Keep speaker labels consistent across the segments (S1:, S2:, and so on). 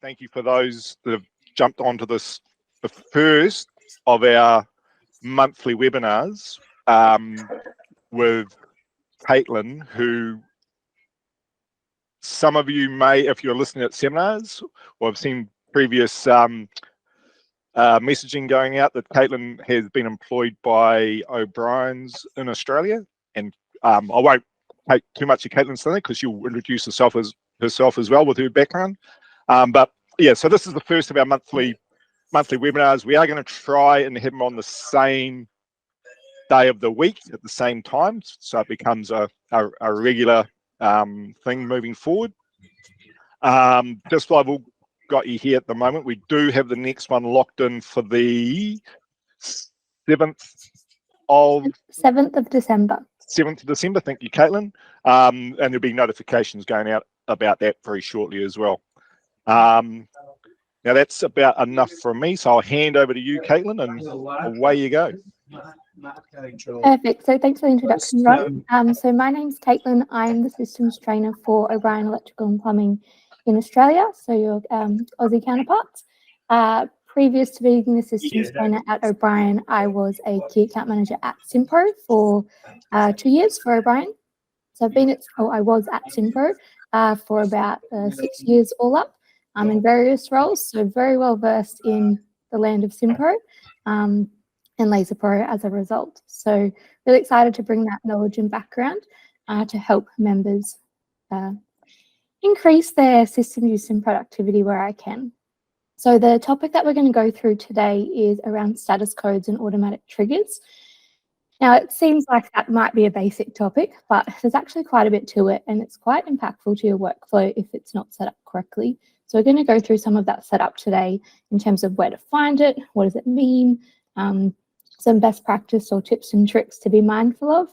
S1: thank you for those that have jumped onto this, the first of our monthly webinars with Caitlin, who some of you may, if you're listening at seminars, or have seen previous messaging going out, that Caitlin has been employed by O'Brien's in Australia. And I won't take too much of Caitlin's thunder because she'll introduce herself as well with her background. But yeah, so this is the first of our monthly webinars. We are going to try and have them on the same day of the week at the same time, so it becomes a regular thing moving forward. Just while I've got you here at the moment, we do have the next one locked in for the 7th of December. 7th of December. Thank you, Caitlin. And there'll be notifications going out about that very shortly as well. Now that's about enough from me, so I'll hand over to you, Caitlin, and away you go.
S2: Perfect. So thanks for the introduction, Ron. So my name's Caitlin. I'm the systems trainer for O'Brien Electrical and Plumbing in Australia, so your Aussie counterparts. Previous to being the systems trainer at O'Brien, I was a key account manager at Simpro for 2 years for O'Brien. So I was at Simpro for about 6 years all up in various roles, so very well versed in the land of Simpro. And Laser Pro as a result. So really excited to bring that knowledge and background to help members increase their system use and productivity where I can. So the topic that we're going to go through today is around status codes and automatic triggers. Now it seems like that might be a basic topic, but there's actually quite a bit to it, and it's quite impactful to your workflow if it's not set up correctly. So we're going to go through some of that setup today in terms of where to find it, what does it mean, some best practice or tips and tricks to be mindful of.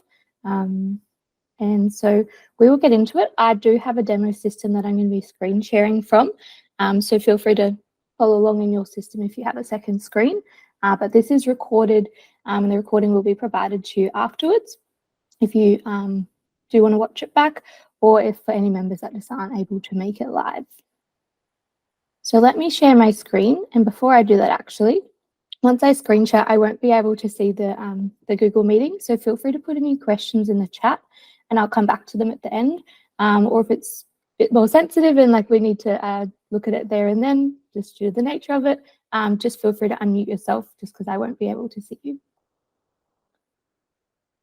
S2: And so we will get into it. I do have a demo system that I'm going to be screen sharing from. So feel free to follow along in your system if you have a second screen. But this is recorded and the recording will be provided to you afterwards if you do want to watch it back, or if for any members that just aren't able to make it live. So let me share my screen. And before I do that, actually, once I screen share, I won't be able to see the Google meeting. So feel free to put any questions in the chat and I'll come back to them at the end. Or if it's a bit more sensitive and like we need to look at it there and then, just due to the nature of it, just feel free to unmute yourself just because I won't be able to see you.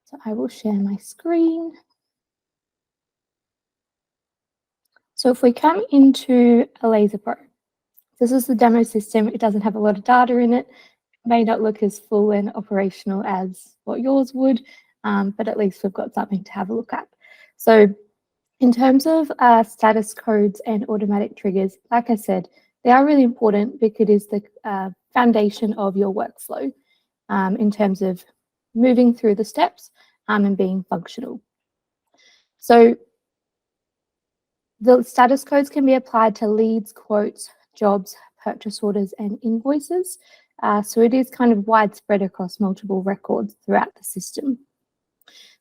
S2: So I will share my screen. So if we come into a Laser Pro, this is the demo system. It doesn't have a lot of data in it. May not look as full and operational as what yours would, but at least we've got something to have a look at. So in terms of status codes and automatic triggers, like I said, they are really important because it is the foundation of your workflow in terms of moving through the steps and being functional. So the status codes can be applied to leads, quotes, jobs, purchase orders, and invoices. So it is kind of widespread across multiple records throughout the system.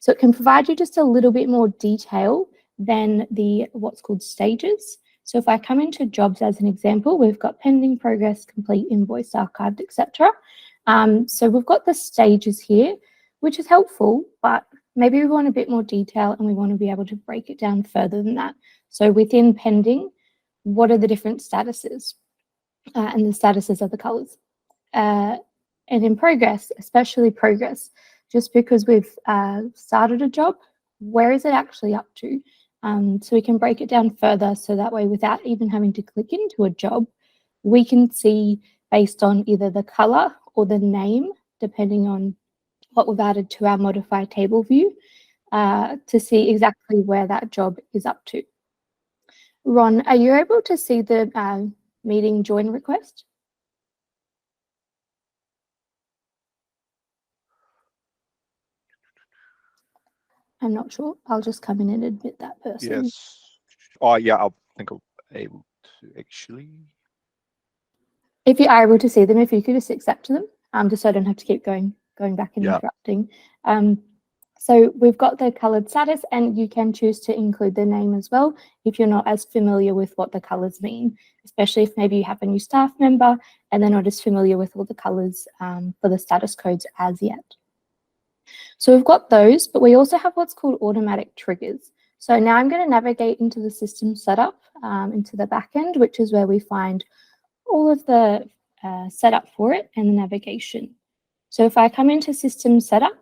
S2: So it can provide you just a little bit more detail than the what's called stages. So if I come into jobs as an example, we've got pending, progress, complete, invoice, archived, etc. So we've got the stages here, which is helpful, but maybe we want a bit more detail and we want to be able to break it down further than that. So within pending, what are the different statuses? And the statuses of the colors. And in progress, especially progress, just because we've started a job, where is it actually up to? So we can break it down further so that way without even having to click into a job, we can see based on either the color or the name, depending on what we've added to our modify table view, to see exactly where that job is up to. Ron, are you able to see the meeting join request? I'm not sure. I'll just come in and admit that person.
S1: Yes. Oh, yeah, I think I'll be able to actually.
S2: If you are able to see them, if you could just accept them, just so I don't have to keep going back and interrupting. So we've got the coloured status, and you can choose to include the name as well if you're not as familiar with what the colours mean, especially if maybe you have a new staff member and they're not as familiar with all the colours for the status codes as yet. So we've got those, but we also have what's called automatic triggers. So now I'm going to navigate into the system setup, into the back end, which is where we find all of the setup for it and the navigation. So if I come into system setup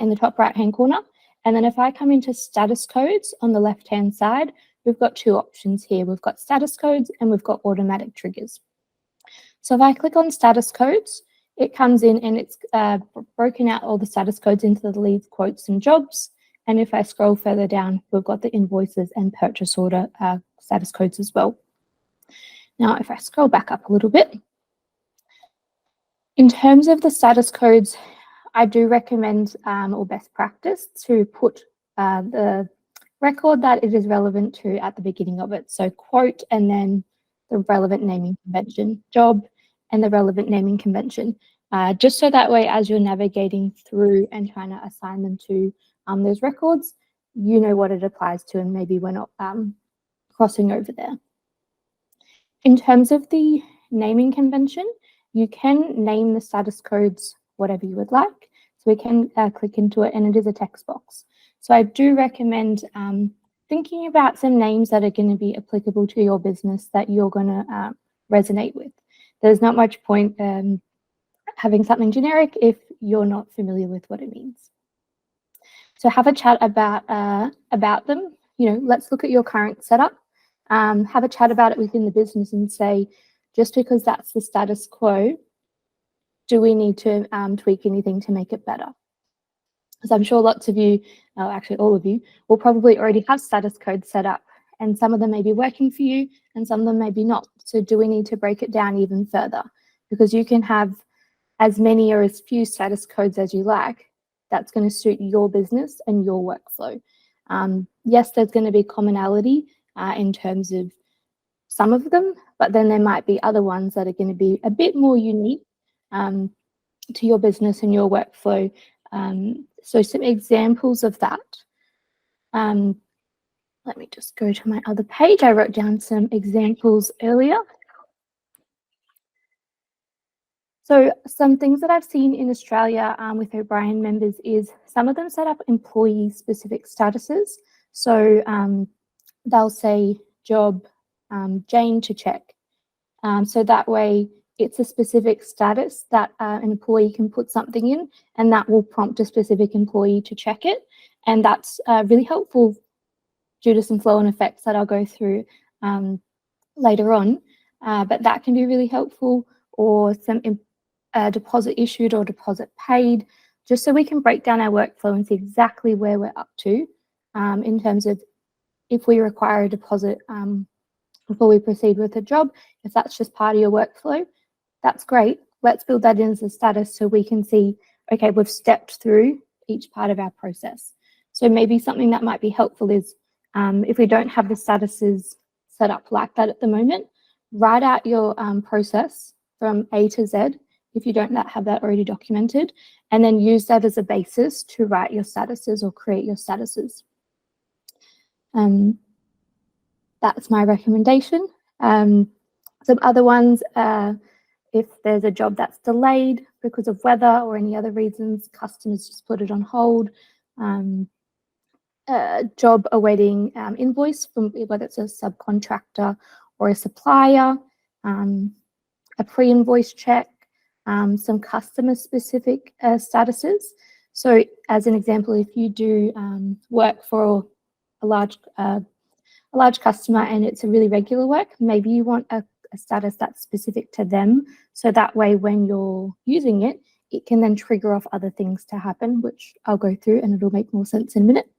S2: in the top right-hand corner, and then if I come into status codes on the left-hand side, we've got two options here. We've got status codes and we've got automatic triggers. So if I click on status codes, it comes in and it's broken out all the status codes into the leads, quotes, and jobs. And if I scroll further down, we've got the invoices and purchase order status codes as well. Now, if I scroll back up a little bit, in terms of the status codes, I do recommend, or best practice, to put the record that it is relevant to at the beginning of it. So quote, and then the relevant naming convention, job, and the relevant naming convention. Just so that way, as you're navigating through and trying to assign them to those records, you know what it applies to, and maybe we're not crossing over there. In terms of the naming convention, you can name the status codes whatever you would like. So we can click into it, and it is a text box. So I do recommend thinking about some names that are going to be applicable to your business that you're going to resonate with. There's not much point having something generic if you're not familiar with what it means. So have a chat about them. You know, let's look at your current setup. Have a chat about it within the business and say, just because that's the status quo, do we need to tweak anything to make it better? Because I'm sure lots of you, actually all of you, will probably already have status codes set up, and some of them may be working for you and some of them may be not. So do we need to break it down even further? Because you can have as many or as few status codes as you like. That's going to suit your business and your workflow. Yes, there's going to be commonality in terms of some of them, but then there might be other ones that are going to be a bit more unique to your business and your workflow. So some examples of that. Let me just go to my other page. I wrote down some examples earlier. So some things that I've seen in Australia with O'Brien members is some of them set up employee-specific statuses. So they'll say job Jane to check. So that way it's a specific status that an employee can put something in, and that will prompt a specific employee to check it. And that's really helpful due to some flow-on effects that I'll go through later on. But that can be really helpful, or some deposit issued or deposit paid, just so we can break down our workflow and see exactly where we're up to in terms of if we require a deposit before we proceed with a job. If that's just part of your workflow, that's great. Let's build that in as a status so we can see, okay, we've stepped through each part of our process. So maybe something that might be helpful is if we don't have the statuses set up like that at the moment, write out your process from A to Z if you don't have that already documented, and then use that as a basis to write your statuses or create your statuses. That's my recommendation. Some other ones, if there's a job that's delayed because of weather or any other reasons, customers just put it on hold. Job awaiting invoice from whether it's a subcontractor or a supplier, a pre-invoice check, some customer-specific statuses. So as an example, if you do work for a large customer and it's a really regular work, maybe you want a status that's specific to them. So that way, when you're using it, it can then trigger off other things to happen, which I'll go through and it'll make more sense in a minute.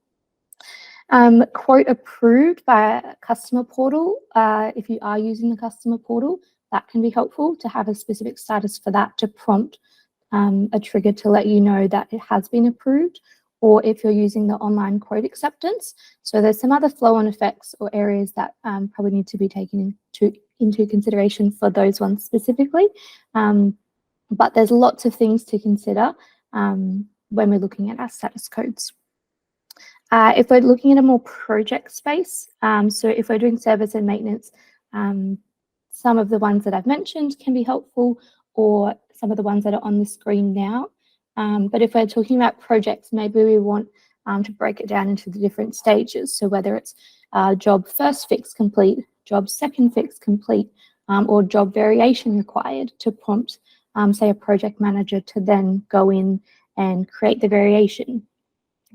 S2: Quote approved by a customer portal. If you are using the customer portal, that can be helpful to have a specific status for that to prompt a trigger to let you know that it has been approved, or if you're using the online quote acceptance. So there's some other flow-on effects or areas that probably need to be taken into consideration for those ones specifically. But there's lots of things to consider when we're looking at our status codes. If we're looking at a more project space, so if we're doing service and maintenance, some of the ones that I've mentioned can be helpful, or some of the ones that are on the screen now. But if we're talking about projects, maybe we want to break it down into the different stages. So whether it's job first fix complete, job second fix complete, or job variation required, to prompt, say, a project manager to then go in and create the variation.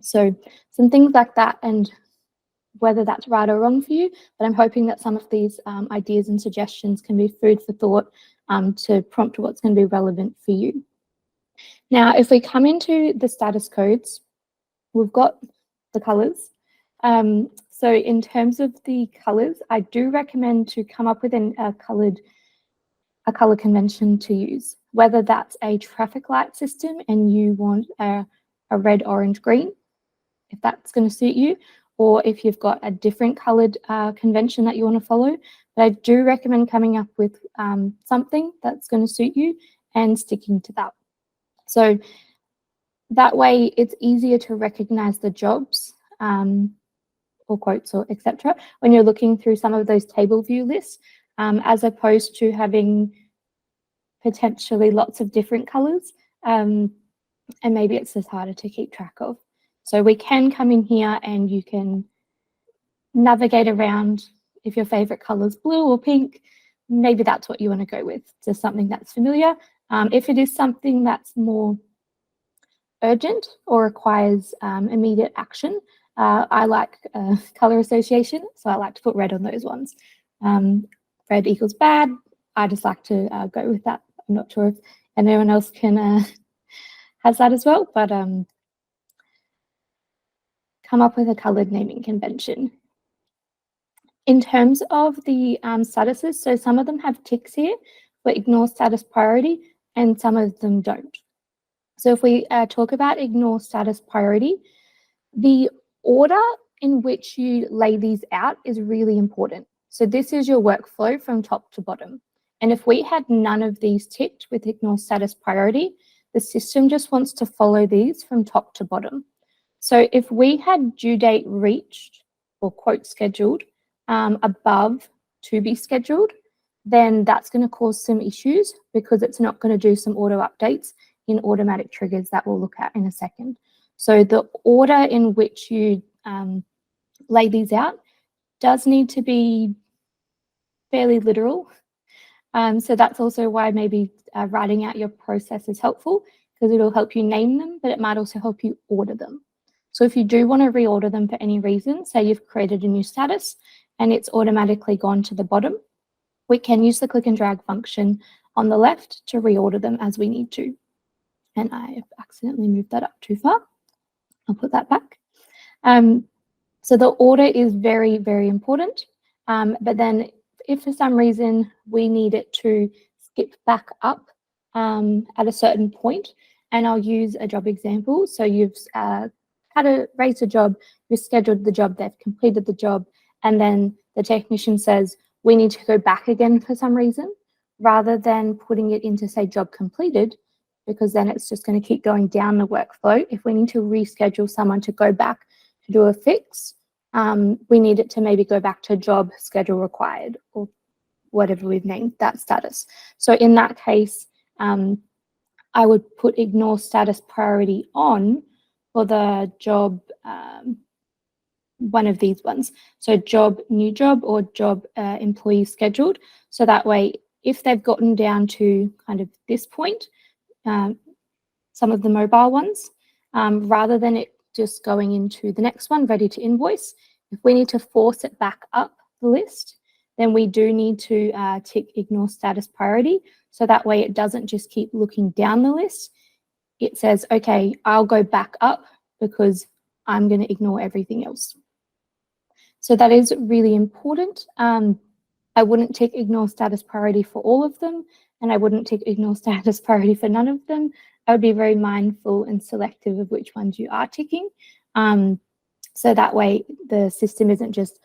S2: So some things like that, and whether that's right or wrong for you, but I'm hoping that some of these ideas and suggestions can be food for thought to prompt what's going to be relevant for you. Now, if we come into the status codes, we've got the colors. So in terms of the colors, I do recommend to come up with a color convention to use, whether that's a traffic light system and you want a red, orange, green, if that's going to suit you, or if you've got a different colored convention that you want to follow. But I do recommend coming up with something that's going to suit you and sticking to that. So that way it's easier to recognize the jobs or quotes or etc. when you're looking through some of those table view lists, as opposed to having potentially lots of different colors, and maybe it's just harder to keep track of. So we can come in here and you can navigate around. If your favorite color is blue or pink, maybe that's what you want to go with, just something that's familiar. If it is something that's more urgent or requires immediate action, I like color association, so I like to put red on those ones. Red equals bad. I just like to go with that. I'm not sure if anyone else can has that as well, but come up with a colored naming convention. In terms of the statuses, so some of them have ticks here for ignore status priority, and some of them don't. So if we talk about ignore status priority, the order in which you lay these out is really important. So this is your workflow from top to bottom. And if we had none of these ticked with ignore status priority, the system just wants to follow these from top to bottom. So if we had due date reached or quote scheduled above to be scheduled, then that's going to cause some issues because it's not going to do some auto updates in automatic triggers that we'll look at in a second. So the order in which you lay these out does need to be fairly literal. So that's also why maybe writing out your process is helpful, because it'll help you name them, but it might also help you order them. So if you do want to reorder them for any reason, say you've created a new status and it's automatically gone to the bottom, we can use the click and drag function on the left to reorder them as we need to. And I have accidentally moved that up too far. I'll put that back. So the order is very, very important. But then if for some reason we need it to skip back up at a certain point, and I'll use a job example. So you've raised a job, you've scheduled the job, they've completed the job, and then the technician says, we need to go back again for some reason, rather than putting it into, say, job completed, because then it's just going to keep going down the workflow. If we need to reschedule someone to go back to do a fix, we need it to maybe go back to job schedule required, or whatever we've named that status. So in that case, I would put ignore status priority on for the job, one of these ones. So job, new job, or job employee scheduled. So that way, if they've gotten down to kind of this point, some of the mobile ones, rather than it just going into the next one, ready to invoice, if we need to force it back up the list, then we do need to tick ignore status priority. So that way it doesn't just keep looking down the list. It says, okay, I'll go back up because I'm going to ignore everything else. So that is really important. I wouldn't tick ignore status priority for all of them, and I wouldn't tick ignore status priority for none of them. I would be very mindful and selective of which ones you are ticking. So that way the system isn't just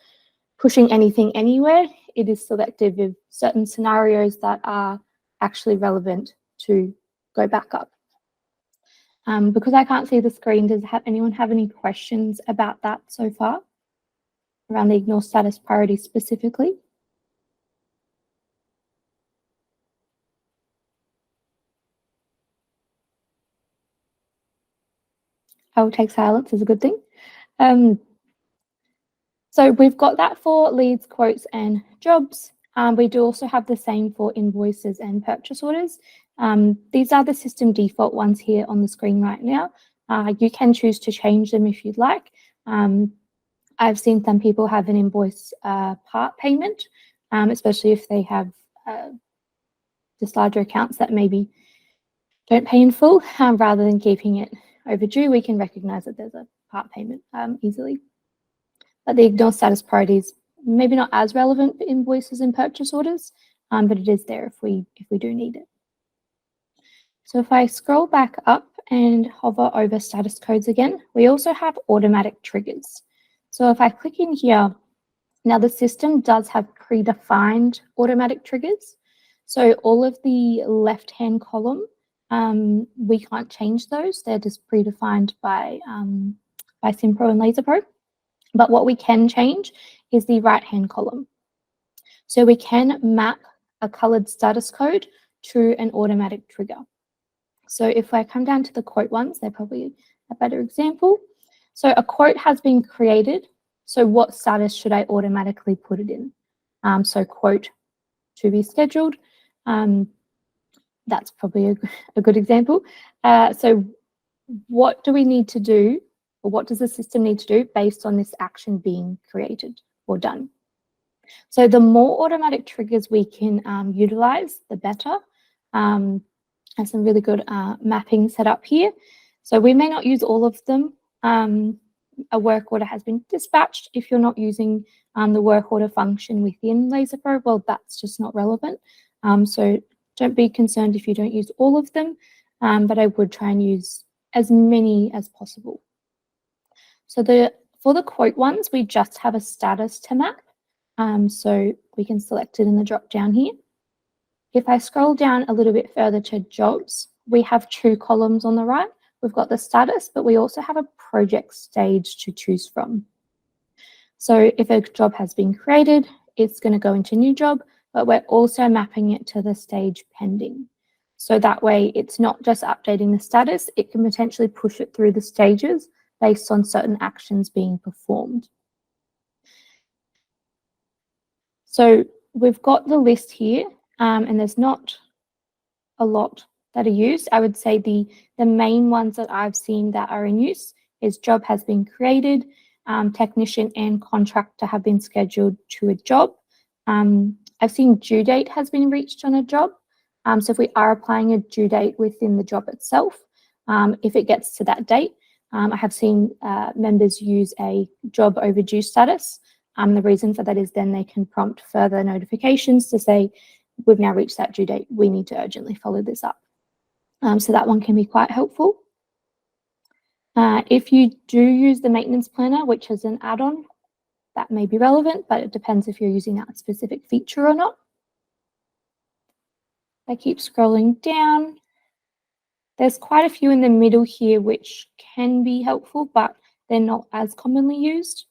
S2: pushing anything anywhere. It is selective of certain scenarios that are actually relevant to go back up. Because I can't see the screen, does anyone have any questions about that so far? Around the ignore status priority specifically? I will take silence as a good thing. So we've got that for leads, quotes, and jobs. We do also have the same for invoices and purchase orders. These are the system default ones here on the screen right now. You can choose to change them if you'd like. I've seen some people have an invoice part payment, especially if they have just larger accounts that maybe don't pay in full. Rather than keeping it overdue, we can recognize that there's a part payment easily. But the ignore status priority is maybe not as relevant for invoices and purchase orders, but it is there if we do need it. So if I scroll back up and hover over status codes again, we also have automatic triggers. So if I click in here, now the system does have predefined automatic triggers. So all of the left-hand column, we can't change those. They're just predefined by SimPro and LaserPro. But what we can change is the right-hand column. So we can map a colored status code to an automatic trigger. So if I come down to the quote ones, they're probably a better example. So a quote has been created. So what status should I automatically put it in? So quote to be scheduled. That's probably a good example. So what do we need to do, or what does the system need to do based on this action being created or done? So the more automatic triggers we can utilize, the better. And some really good mapping set up here. So we may not use all of them. A work order has been dispatched. If you're not using the work order function within LaserPro, well, that's just not relevant. So don't be concerned if you don't use all of them, but I would try and use as many as possible. So for the quote ones, we just have a status to map. So we can select it in the drop down here. If I scroll down a little bit further to jobs, we have two columns on the right. We've got the status, but we also have a project stage to choose from. So if a job has been created, it's going to go into new job, but we're also mapping it to the stage pending. So that way it's not just updating the status, it can potentially push it through the stages based on certain actions being performed. So we've got the list here. And there's not a lot that are used. I would say the main ones that I've seen that are in use is job has been created, technician and contractor have been scheduled to a job. I've seen due date has been reached on a job. So if we are applying a due date within the job itself, if it gets to that date, I have seen members use a job overdue status. The reason for that is then they can prompt further notifications to say, we've now reached that due date, we need to urgently follow this up. So that one can be quite helpful. If you do use the maintenance planner, which is an add-on, that may be relevant, but it depends if you're using that specific feature or not. I keep scrolling down. There's quite a few in the middle here which can be helpful, but they're not as commonly used.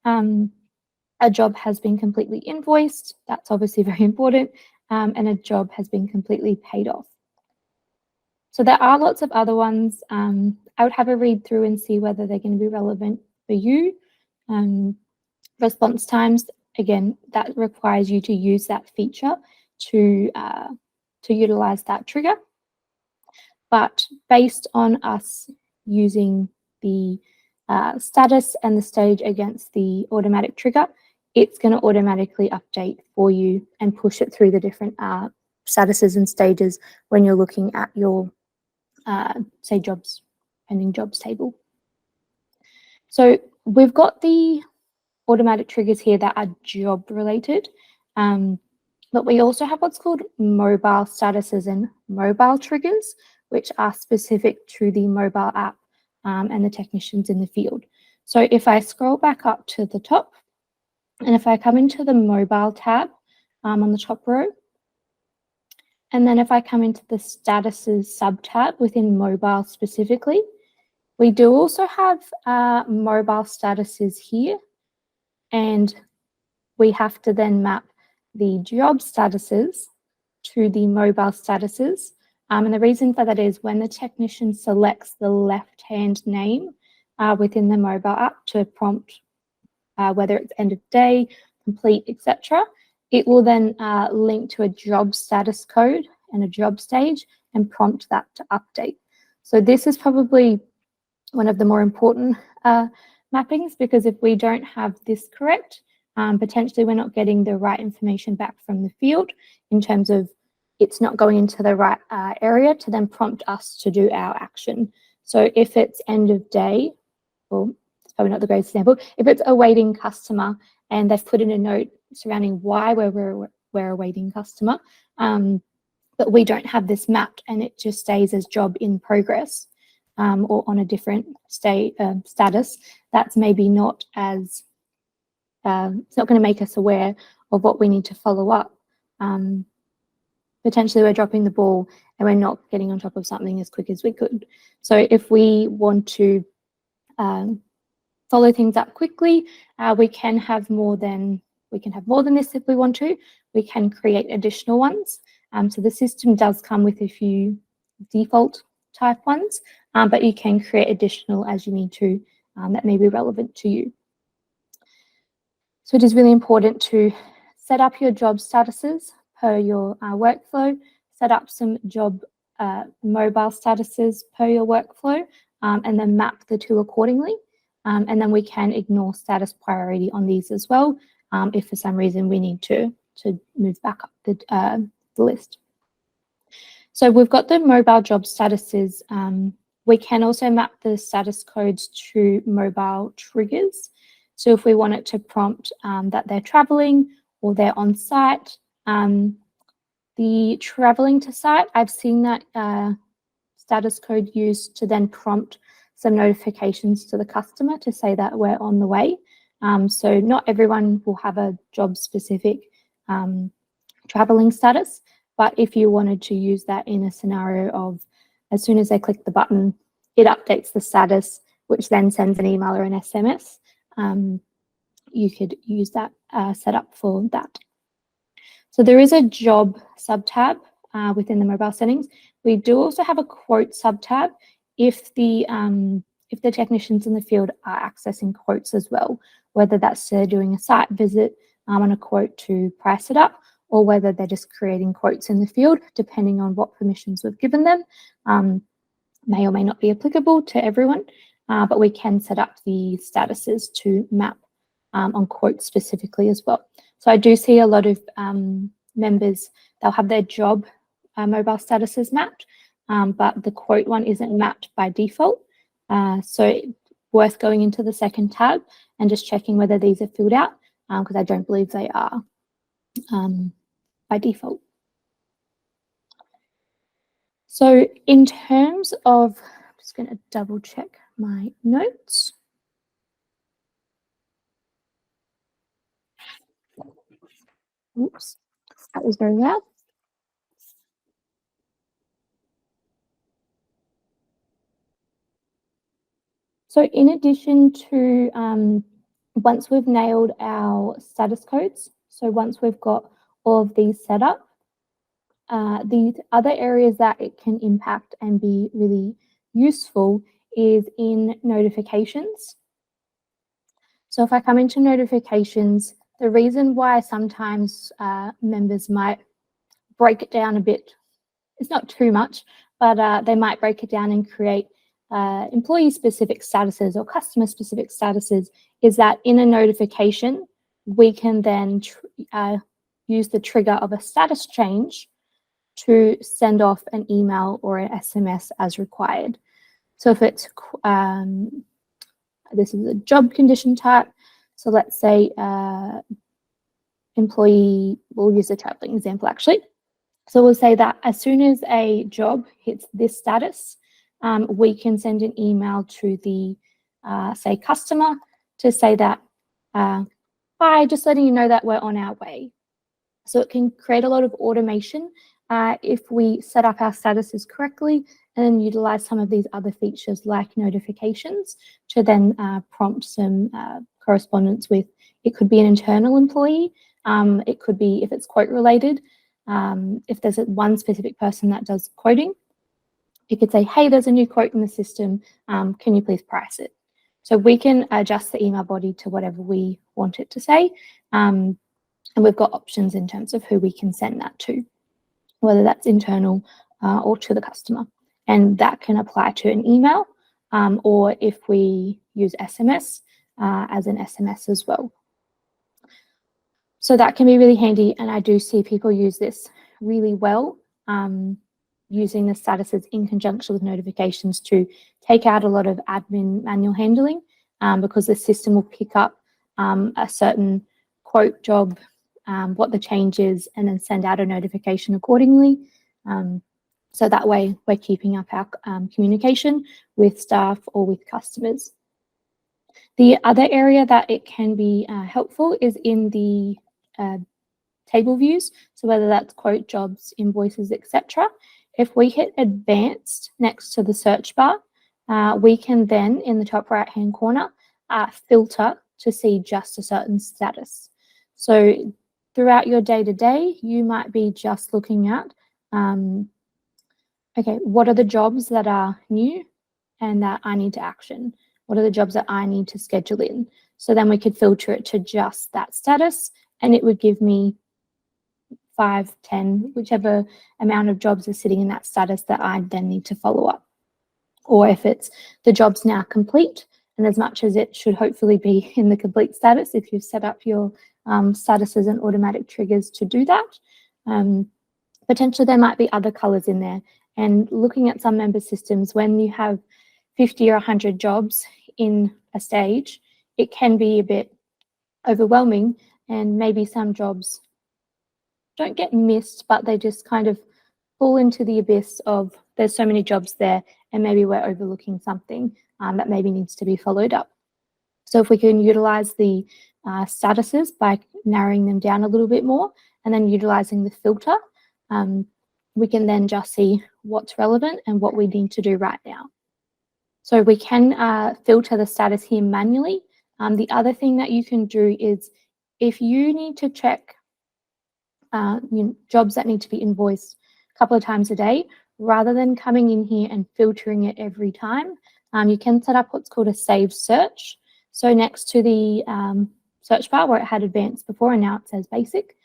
S2: A job has been completely invoiced. That's obviously very important. And a job has been completely paid off. So there are lots of other ones. I would have a read through and see whether they're going to be relevant for you. Response times, again, that requires you to use that feature to utilize that trigger. But based on us using the status and the stage against the automatic trigger, it's going to automatically update for you and push it through the different statuses and stages when you're looking at your, say, jobs, pending jobs table. So we've got the automatic triggers here that are job related, but we also have what's called mobile statuses and mobile triggers, which are specific to the mobile app and the technicians in the field. So if I scroll back up to the top, and if I come into the mobile tab on the top row, And then if I come into the statuses subtab within mobile specifically, we do also have mobile statuses here, and we have to then map the job statuses to the mobile statuses. And the reason for that is when the technician selects the left-hand name within the mobile app to prompt whether it's end of day, complete, etc., it will then link to a job status code and a job stage and prompt that to update. So this is probably one of the more important mappings, because if we don't have this correct, potentially we're not getting the right information back from the field in terms of it's not going into the right area to then prompt us to do our action. So if it's end of day, well, it's probably not the greatest example. If it's awaiting customer and they've put in a note surrounding why we're awaiting customer, but we don't have this mapped and it just stays as job in progress or on a different status, that's maybe not as, it's not going to make us aware of what we need to follow up. Potentially we're dropping the ball and we're not getting on top of something as quick as we could. So if we want to follow things up quickly, we can have more than this if we want to. We can create additional ones. So the system does come with a few default type ones, but you can create additional as you need to that may be relevant to you. So it is really important to set up your job statuses per your workflow, set up some job mobile statuses per your workflow, and then map the two accordingly. And then we can ignore status priority on these as well if for some reason we need to move back up the list. So we've got the mobile job statuses. We can also map the status codes to mobile triggers. So if we want it to prompt that they're traveling or they're on site, the traveling to site, I've seen that status code used to then prompt some notifications to the customer to say that we're on the way. So not everyone will have a job specific traveling status, but if you wanted to use that in a scenario of as soon as they click the button, it updates the status, which then sends an email or an SMS, you could use that setup for that. So there is a job subtab within the mobile settings. We do also have a quote subtab if the technicians in the field are accessing quotes as well, whether that's doing a site visit on a quote to price it up, or whether they're just creating quotes in the field, depending on what permissions we've given them. May or may not be applicable to everyone, but we can set up the statuses to map on quotes specifically as well. So I do see a lot of members, they'll have their job mobile statuses mapped, but the quote one isn't mapped by default. So it's worth going into the second tab and just checking whether these are filled out, because I don't believe they are by default. So in terms of, I'm just going to double check my notes. Oops, that was very loud. So in addition to, once we've nailed our status codes, so once we've got all of these set up, the other areas that it can impact and be really useful is in notifications. So if I come into notifications, the reason why sometimes members might break it down a bit, it's not too much, but they might break it down and create employee-specific statuses or customer-specific statuses, is that in a notification, we can then use the trigger of a status change to send off an email or an SMS as required. So if it's, this is a job condition type, so let's say employee, we'll use a traveling example actually. So we'll say that as soon as a job hits this status, we can send an email to the, say, customer to say that, hi, just letting you know that we're on our way. So it can create a lot of automation if we set up our statuses correctly and then utilize some of these other features like notifications to then prompt some correspondence with, it could be an internal employee, it could be, if it's quote related, if there's one specific person that does quoting, you could say, hey, there's a new quote in the system, can you please price it? So we can adjust the email body to whatever we want it to say, and we've got options in terms of who we can send that to, whether that's internal or to the customer. And that can apply to an email, or if we use SMS, as an SMS as well. So that can be really handy, and I do see people use this really well, using the statuses in conjunction with notifications to take out a lot of admin manual handling, because the system will pick up a certain quote job, what the change is, and then send out a notification accordingly. So that way we're keeping up our communication with staff or with customers. The other area that it can be helpful is in the table views. So whether that's quote, jobs, invoices, etc. If we hit advanced next to the search bar, we can then in the top right hand corner filter to see just a certain status. So throughout your day-to-day, you might be just looking at, okay, what are the jobs that are new and that I need to action? What are the jobs that I need to schedule in? So then we could filter it to just that status, and it would give me 5, 10, whichever amount of jobs are sitting in that status that I then need to follow up. Or if it's the job's now complete, and as much as it should hopefully be in the complete status, if you've set up your statuses and automatic triggers to do that, potentially there might be other colors in there. And looking at some member systems, when you have 50 or 100 jobs in a stage, it can be a bit overwhelming, and maybe some jobs don't get missed, but they just kind of fall into the abyss of there's so many jobs there, and maybe we're overlooking something that maybe needs to be followed up. So if we can utilize the statuses by narrowing them down a little bit more and then utilizing the filter, we can then just see what's relevant and what we need to do right now. So we can filter the status here manually. The other thing that you can do is if you need to check jobs that need to be invoiced a couple of times a day, rather than coming in here and filtering it every time, you can set up what's called a saved search. So next to the search bar where it had advanced before and now it says basic,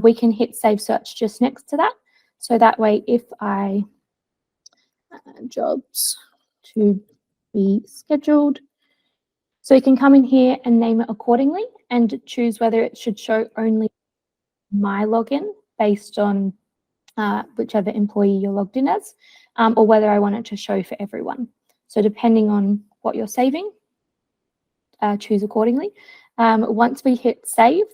S2: we can hit save search just next to that. So that way if I jobs to be scheduled, so you can come in here and name it accordingly and choose whether it should show only my login based on whichever employee you're logged in as, or whether I want it to show for everyone. So depending on what you're saving, choose accordingly. Once we hit save,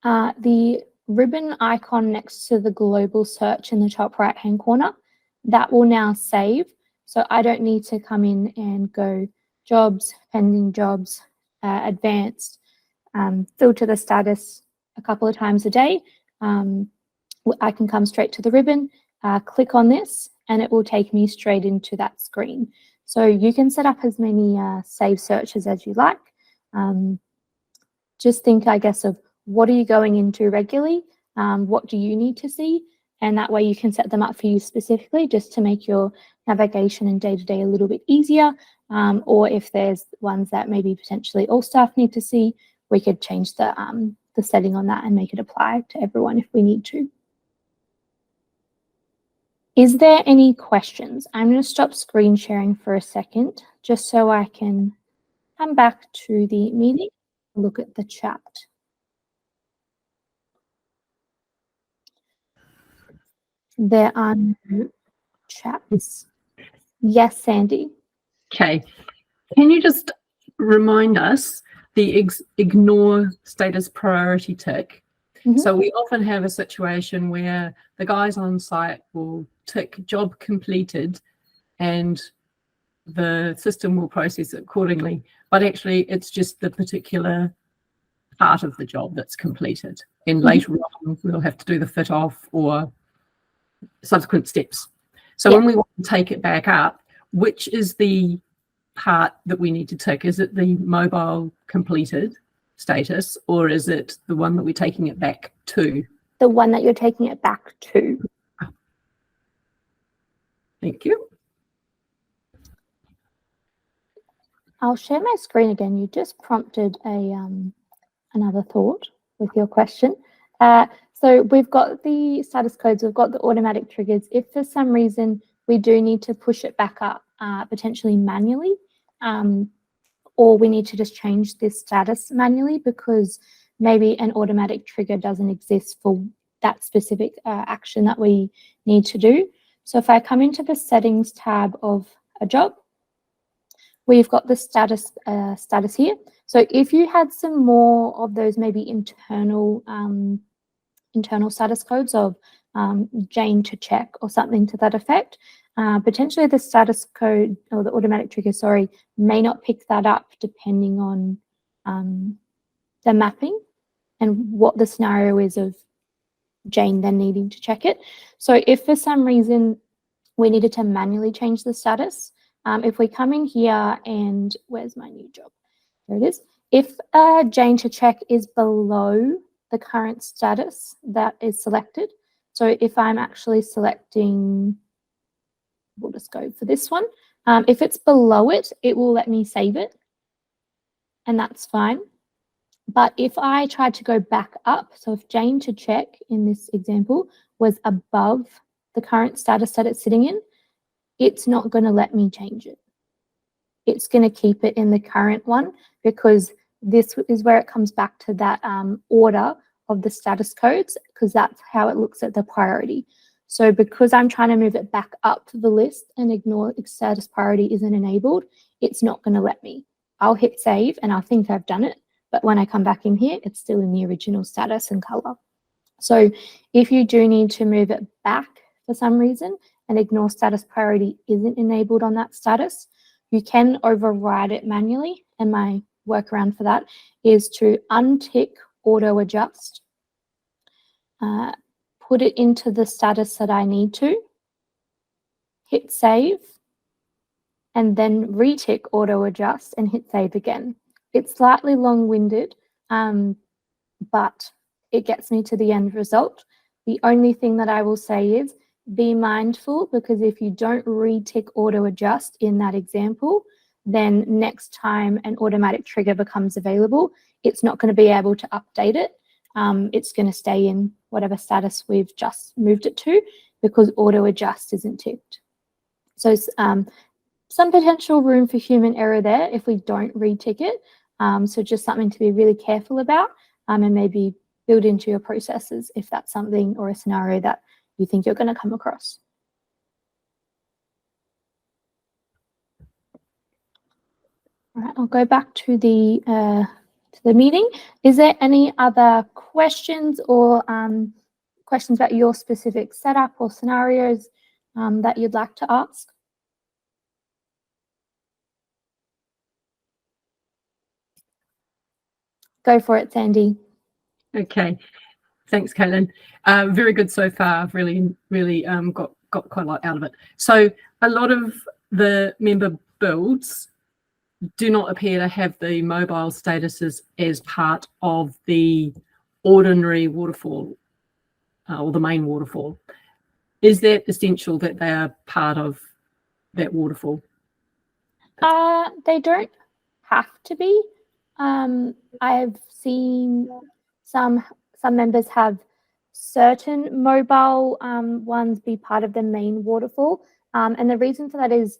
S2: the ribbon icon next to the global search in the top right hand corner, that will now save. So I don't need to come in and go jobs, pending jobs, advanced, filter the status a couple of times a day. I can come straight to the ribbon, click on this, and it will take me straight into that screen. So you can set up as many save searches as you like. Just think, I guess, of what are you going into regularly? What do you need to see? And that way you can set them up for you specifically just to make your navigation and day-to-day a little bit easier. Or if there's ones that maybe potentially all staff need to see, we could change the setting on that and make it apply to everyone if we need to. Is there any questions? I'm going to stop screen sharing for a second just so I can come back to the meeting and look at the chat. There are no chats. Yes, Sandy.
S3: Okay. Can you just remind us the ignore status priority tick? Mm-hmm. So we often have a situation where the guys on site will tick job completed and the system will process it accordingly. But actually, it's just the particular part of the job that's completed. And later on, we'll have to do the fit off or subsequent steps. So when we want to take it back up, which is the part that we need to tick? Is it the mobile completed status, or is it the one that we're taking it back to?
S2: The one that you're taking it back to.
S3: Thank you.
S2: I'll share my screen again. You just prompted a another thought with your question. So we've got the status codes, we've got the automatic triggers. If for some reason we do need to push it back up, potentially manually, or we need to just change this status manually because maybe an automatic trigger doesn't exist for that specific action that we need to do. So if I come into the settings tab of a job, we've got the status here. So if you had some more of those maybe internal status codes of Jane to check or something to that effect, potentially the status code or the automatic trigger, sorry, may not pick that up depending on the mapping and what the scenario is of Jane then needing to check it. So if for some reason we needed to manually change the status, if we come in here and where's my new job? There it is. If Jane to check is below the current status that is selected, so if I'm actually selecting, we'll just go for this one. If it's below it, it will let me save it, and that's fine. But if I tried to go back up, so if Jane to check in this example was above the current status that it's sitting in, it's not going to let me change it. It's going to keep it in the current one because this is where it comes back to that order of the status codes, because that's how it looks at the priority. So because I'm trying to move it back up the list and ignore status priority isn't enabled, it's not going to let me. I'll hit save and I think I've done it. But when I come back in here, it's still in the original status and color. So if you do need to move it back for some reason and ignore status priority isn't enabled on that status, you can override it manually. And my workaround for that is to untick auto adjust, put it into the status that I need to, hit save, and then retick auto adjust and hit save again. It's slightly long-winded, but it gets me to the end result. The only thing that I will say is be mindful, because if you don't retick auto adjust in that example, then next time an automatic trigger becomes available, it's not going to be able to update it. It's going to stay in whatever status we've just moved it to because auto adjust isn't ticked. So some potential room for human error there if we don't retick it. So just something to be really careful about and maybe build into your processes if that's something or a scenario that you think you're going to come across. All right, I'll go back to the meeting. Is there any other questions or questions about your specific setup or scenarios that you'd like to ask? Go for it, Sandy.
S3: Okay, thanks, Caitlin. Very good so far. I've really got quite a lot out of it. So a lot of the member builds do not appear to have the mobile statuses as part of the ordinary waterfall or the main waterfall. Is that essential that they are part of that waterfall?
S2: They don't have to be. I've seen some members have certain mobile ones be part of the main waterfall. And the reason for that is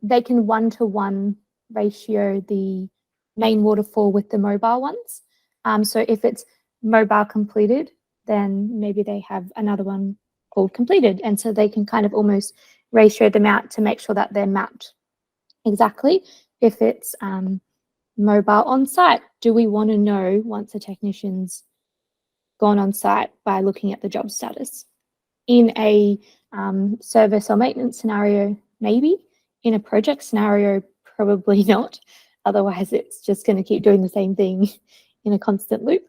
S2: they can one-to-one ratio the main waterfall with the mobile ones. So if it's mobile completed, then maybe they have another one called completed. And so they can kind of almost ratio them out to make sure that they're mapped exactly. If it's mobile on site, do we want to know once a technician's gone on site by looking at the job status? In a service or maintenance scenario, maybe. In a project scenario, probably not. Otherwise, it's just going to keep doing the same thing in a constant loop.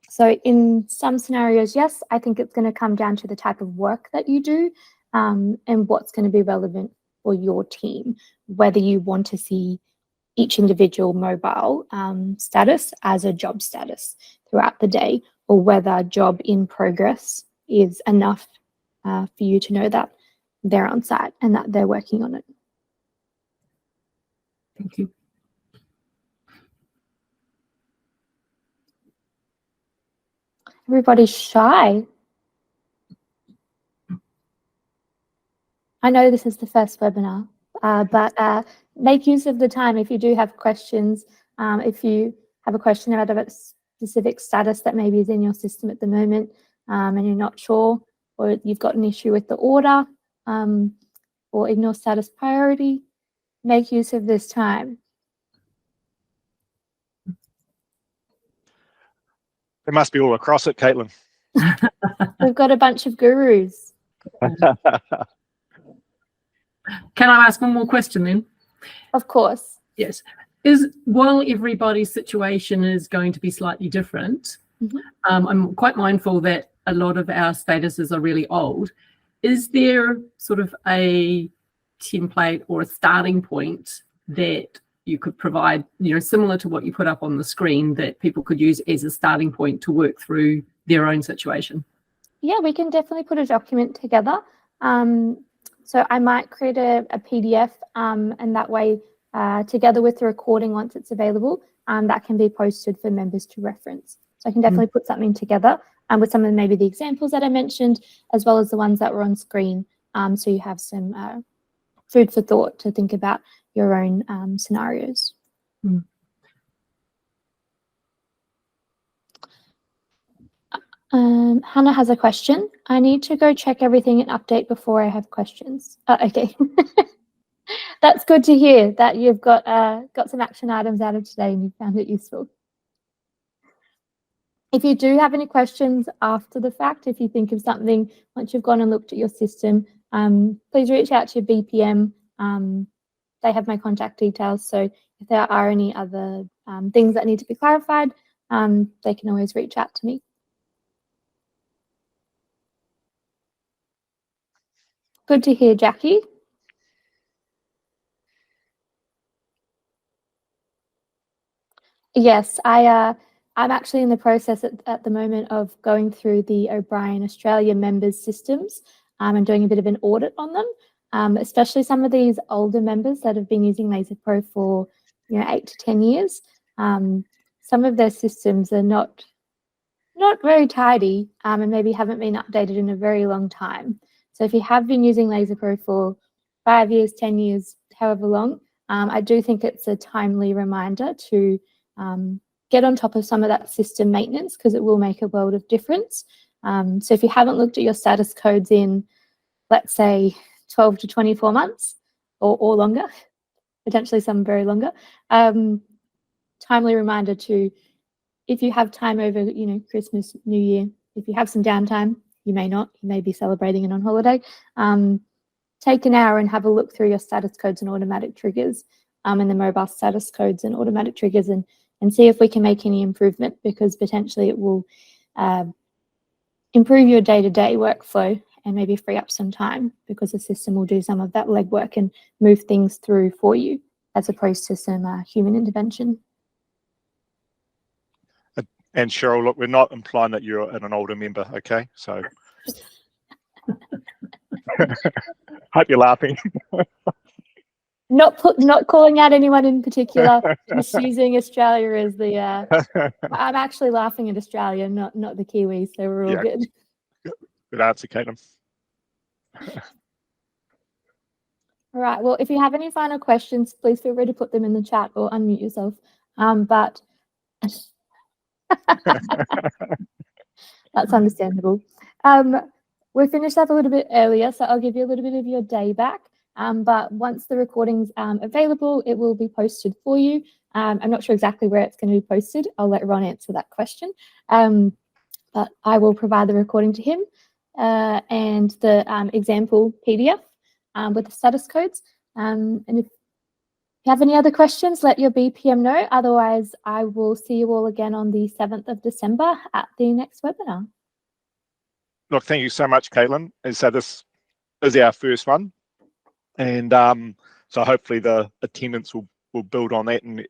S2: So in some scenarios, yes, I think it's going to come down to the type of work that you do and what's going to be relevant for your team, whether you want to see each individual mobile status as a job status throughout the day, or whether job in progress is enough for you to know that they're on site and that they're working on it.
S3: Thank you.
S2: Everybody's shy. I know this is the first webinar, but make use of the time if you do have questions. If you have a question about a specific status that maybe is in your system at the moment and you're not sure, or you've got an issue with the order or ignore status priority, make use of this time.
S1: They must be all across it, Caitlin.
S2: We've got a bunch of gurus.
S3: Can I ask one more question then?
S2: Of course.
S3: Yes. While everybody's situation is going to be slightly different, I'm quite mindful that a lot of our statuses are really old. Is there sort of a template or a starting point that you could provide, similar to what you put up on the screen, that people could use as a starting point to work through their own situation?
S2: Yeah, we can definitely put a document together. So I might create a PDF and that way, together with the recording once it's available, that can be posted for members to reference. So I can definitely put something together with some of maybe the examples that I mentioned, as well as the ones that were on screen. So you have some food for thought to think about your own scenarios. Hannah has a question. I need to go check everything and update before I have questions. Okay. That's good to hear that you've got some action items out of today and you found it useful. If you do have any questions after the fact, if you think of something once you've gone and looked at your system, please reach out to your BPM. They have my contact details, so if there are any other things that need to be clarified, they can always reach out to me. Good to hear, Jackie. Yes, I'm actually in the process at the moment of going through the O'Brien Australia members systems and doing a bit of an audit on them, especially some of these older members that have been using LaserPro for 8 to 10 years. Some of their systems are not very tidy and maybe haven't been updated in a very long time. So if you have been using LaserPro for 5 years, 10 years, however long, I do think it's a timely reminder to get on top of some of that system maintenance, because it will make a world of difference. So if you haven't looked at your status codes in, let's say, 12 to 24 months or longer, potentially some very longer, timely reminder to, if you have time over, Christmas, New Year, if you have some downtime, you may not, you may be celebrating and on holiday, take an hour and have a look through your status codes and automatic triggers and the mobile status codes and automatic triggers and see if we can make any improvement, because potentially it will improve your day-to-day workflow and maybe free up some time, because the system will do some of that legwork and move things through for you, as opposed to some human intervention.
S1: And Cheryl, look, we're not implying that you're an older member, okay? So hope you're laughing.
S2: Not calling out anyone in particular, just using Australia as the. I'm actually laughing at Australia, not the Kiwis. So we're all good.
S1: Good answer, Caitlin.
S2: All right. Well, if you have any final questions, please feel free to put them in the chat or unmute yourself. But that's understandable. We finished up a little bit earlier, so I'll give you a little bit of your day back. But once the recording's available, it will be posted for you. I'm not sure exactly where it's going to be posted. I'll let Ron answer that question. But I will provide the recording to him and the example PDF with the status codes. And you have any other questions, let your BPM know. Otherwise, I will see you all again on the 7th of December at the next webinar.
S1: Look, thank you so much, Caitlin. And so this is our first one. And so hopefully the attendance will build on that, and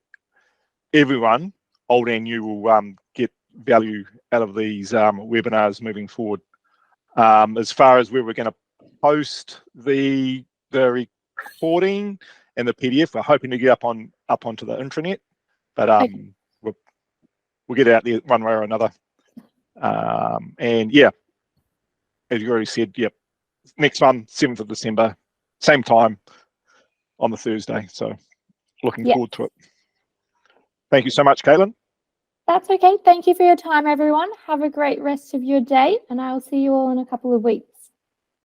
S1: everyone, old and new, will get value out of these webinars moving forward. As far as where we're going to post the recording and the PDF, we're hoping to get up onto the intranet, but
S2: Okay.
S1: we'll get it out there one way or another. And yeah, as you already said, yep, next one, 7th of December, same time on the Thursday. So looking
S2: Yeah.
S1: forward to it. Thank you so much, Caitlin.
S2: That's okay. Thank you for your time, everyone. Have a great rest of your day, and I'll see you all in a couple of weeks.